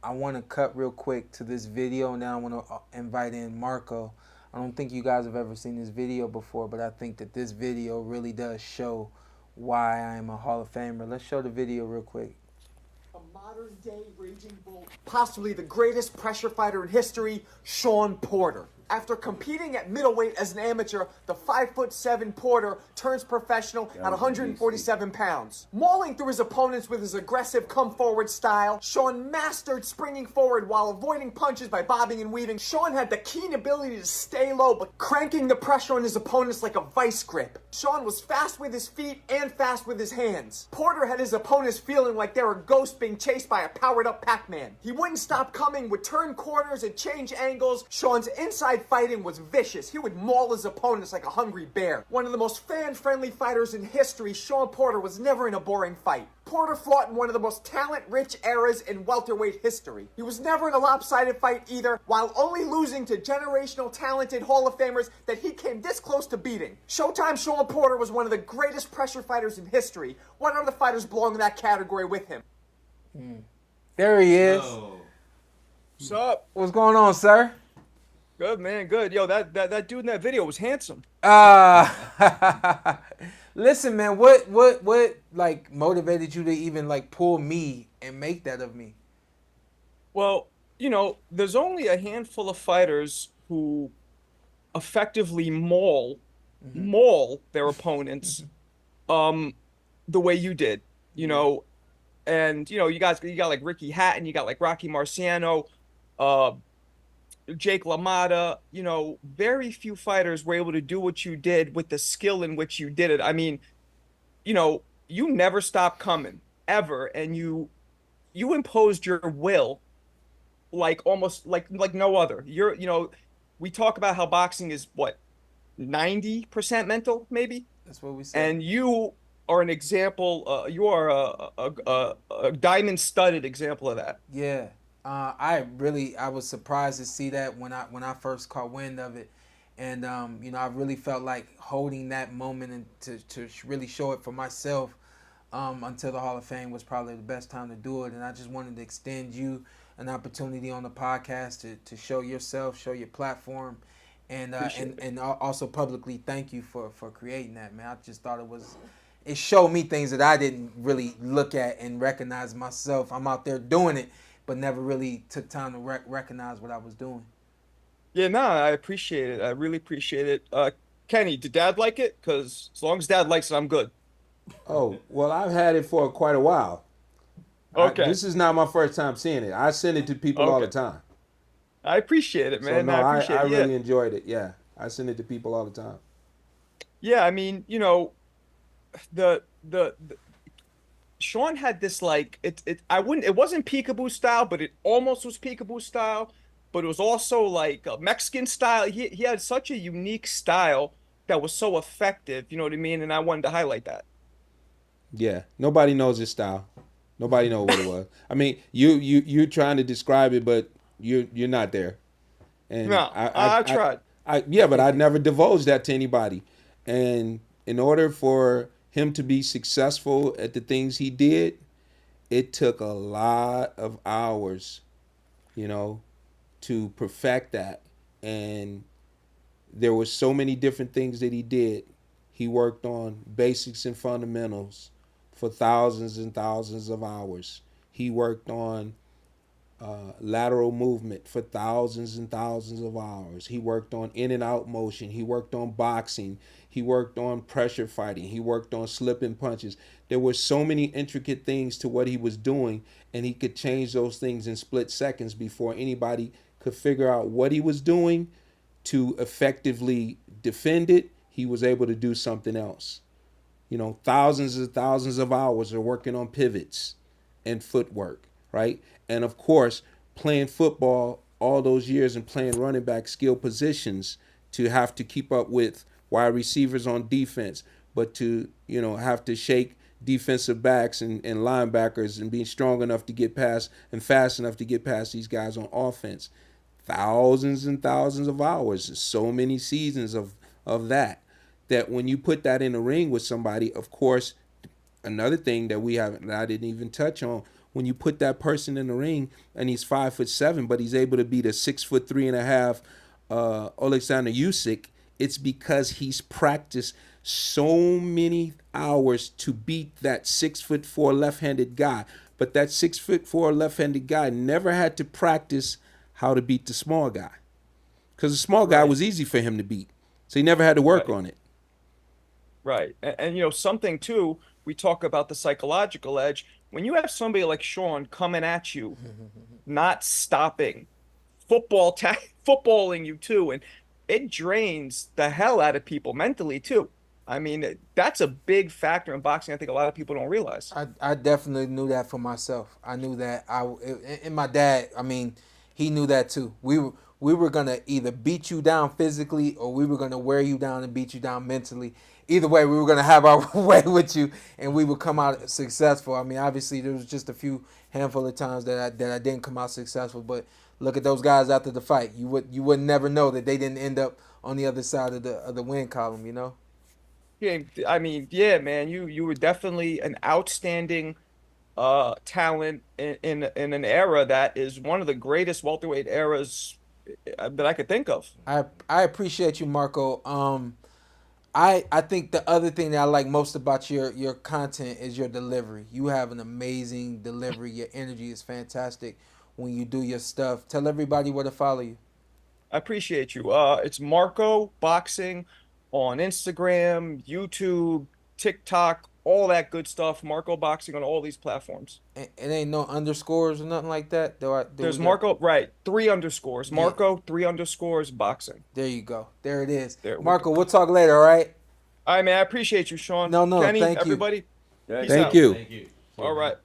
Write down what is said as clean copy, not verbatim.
I want to cut real quick to this video, and then I want to invite in Marko. I don't think you guys have ever seen this video before, but I think that this video really does show why I am a Hall of Famer. Let's show the video real quick. A modern-day Raging Bull, possibly the greatest pressure fighter in history, Shawn Porter. After competing at middleweight as an amateur, the 5'7" Porter turns professional at 147 pounds. Mauling through his opponents with his aggressive come-forward style, Shawn mastered springing forward while avoiding punches by bobbing and weaving. Shawn had the keen ability to stay low, but cranking the pressure on his opponents like a vice grip. Shawn was fast with his feet and fast with his hands. Porter had his opponents feeling like they were ghosts being chased by a powered-up Pac-Man. He wouldn't stop coming, would turn corners and change angles. Shawn's inside fighting was vicious. He would maul his opponents like a hungry bear. One of the most fan-friendly fighters in history, Shawn Porter was never in a boring fight. Porter fought in one of the most talent-rich eras in welterweight history. He was never in a lopsided fight either, while only losing to generational talented Hall of Famers that he came this close to beating. Showtime Shawn Porter was one of the greatest pressure fighters in history. What other fighters belong in that category with him? There he is. Oh. What's up? What's going on, sir? Good, man. Good. Yo, that dude in that video was handsome. Listen, man, what like motivated you to even like pull me and make that of me? Well, you know, there's only a handful of fighters who effectively maul their opponents the way you did, you know. And, you know, you got like Ricky Hatton, you got like Rocky Marciano, Jake LaMotta, you know, very few fighters were able to do what you did with the skill in which you did it. I mean, you know, you never stopped coming ever, and you imposed your will like almost like no other. You know, we talk about how boxing is what 90% mental, maybe. That's what we say. And you are an example. You are a diamond-studded example of that. Yeah. I was surprised to see that when I first caught wind of it, and you know, I really felt like holding that moment and to really show it for myself until the Hall of Fame was probably the best time to do it. And I just wanted to extend you an opportunity on the podcast to show yourself, show your platform, and also publicly thank you for creating that, man. I just thought it showed me things that I didn't really look at and recognize myself. I'm out there doing it, but never really took time to recognize what I was doing. Yeah, no, I appreciate it. I really appreciate it. Kenny, did Dad like it? Because as long as Dad likes it, I'm good. Oh, well, I've had it for quite a while. Okay. This is not my first time seeing it. I send it to people all the time. I appreciate it, man. So, no, I appreciate it. really enjoyed it. Yeah, I send it to people all the time. Yeah, I mean, you know, the Shawn had this like it wasn't peekaboo style, but it almost was peekaboo style, but it was also like a Mexican style. He had such a unique style that was so effective, you know what I mean? And I wanted to highlight that. Yeah, nobody knows his style. Nobody knows what it was. I mean, you're trying to describe it, but you're not there. And no, I tried. Yeah, but I never divulged that to anybody. And in order for him to be successful at the things he did, it took a lot of hours, you know, to perfect that. And there were so many different things that he did. He worked on basics and fundamentals for thousands and thousands of hours. He worked on lateral movement for thousands and thousands of hours. He worked on in and out motion. He worked on boxing. He worked on pressure fighting. He worked on slipping punches. There were so many intricate things to what he was doing, and he could change those things in split seconds before anybody could figure out what he was doing to effectively defend it. He was able to do something else. You know, thousands and thousands of hours are working on pivots and footwork, right? And of course, playing football all those years and playing running back skill positions to have to keep up with wide receivers on defense, but to, you know, have to shake defensive backs and linebackers and being strong enough to get past and fast enough to get past these guys on offense. Thousands and thousands of hours, so many seasons of that when you put that in the ring with somebody, of course, another thing that I didn't even touch on when you put that person in the ring and he's 5'7", but he's able to beat a 6'3.5" Alexander Usyk, it's because he's practiced so many hours to beat that 6'4" left-handed guy. But that 6'4" left-handed guy never had to practice how to beat the small guy, because the small guy was easy for him to beat, so he never had to work on it. Right. And, you know, something too, we talk about the psychological edge. When you have somebody like Shawn coming at you, not stopping, footballing you too, and it drains the hell out of people mentally too. I mean, that's a big factor in boxing. I think a lot of people don't realize. I definitely knew that for myself. I knew that and my dad, I mean, he knew that too. We were gonna either beat you down physically or we were gonna wear you down and beat you down mentally. Either way, we were gonna have our way with you, and we would come out successful. I mean, obviously there was just a few handful of times that I didn't come out successful, but look at those guys after the fight. You would never know that they didn't end up on the other side of the win column. You know. Yeah, I mean, yeah, man, you were definitely an outstanding talent in an era that is one of the greatest welterweight eras that I could think of. I appreciate you, Marco. I think the other thing that I like most about your content is your delivery. You have an amazing delivery. Your energy is fantastic when you do your stuff. Tell everybody where to follow you. I appreciate you. It's Marco Boxing on Instagram, YouTube, TikTok, all that good stuff. Marco Boxing on all these platforms. It ain't no underscores or nothing like that. There's Marco, right? 3 underscores. Yeah. Marco, 3 underscores, boxing. There you go. There it is. There Marco, we'll talk later, all right? All right, man. I appreciate you, Shawn. No, Kenny, thank you. everybody. Yeah, Peace Thank out. you. Thank you. All right.